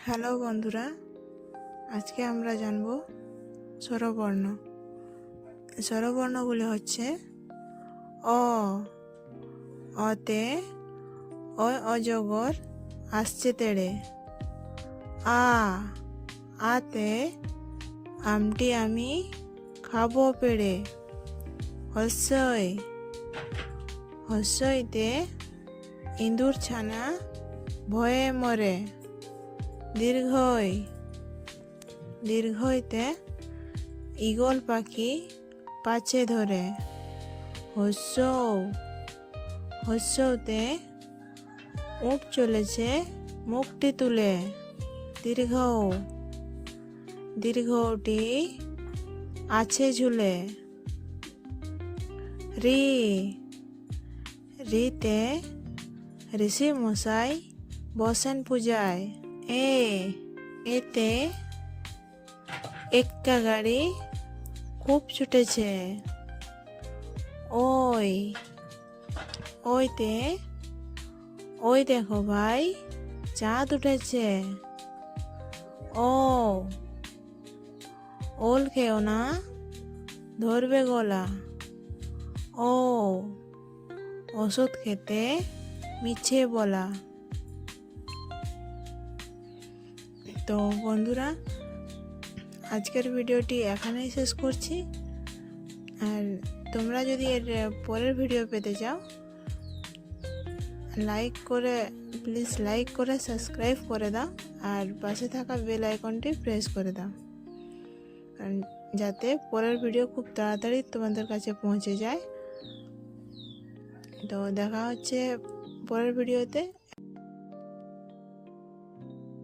Hello বন্ধুরা, আজকে আমরা জানব স্বরবর্ণ। স্বরবর্ণগুলি হচ্ছে অ, অতে অজগর আসছে তেড়ে। আ, আতে আমটি আমি খাবো পেড়ে। হস্যই, হস্যইতে ইঁদুর ছানা ভয়ে মরে। দীর্ঘই, দীর্ঘইতে ঈগল পাখি পাছে ধরে। হস্যৌ, হস্যৌতে উট চলেছে মুখটি তুলে। দীর্ঘৌ, দীর্ঘটি আছে ঝুলে। রি, রিতে ঋষি মশাই বসেন পূজায়। এতে এক্কা গাড়ি খুব ছুটেছে। ওই, ওইতে ওই দেখো ভাই চাঁদ উঠেছে। ও, ওল খেও না ধরবে গলা। ও, ওষুধ খেতে মিছে বলা। তো বন্ধুরা, আজকের ভিডিওটি এখানেই শেষ করছি। আর তোমরা যদি এর পরের ভিডিও পেতে চাও, প্লিজ লাইক করে সাবস্ক্রাইব করে দাও, আর পাশে থাকা বেল আইকনটি প্রেস করে দাও, যাতে পরের ভিডিও খুব তাড়াতাড়ি তোমাদের কাছে পৌঁছে যায়। তো দেখা হচ্ছে পরের ভিডিওতে।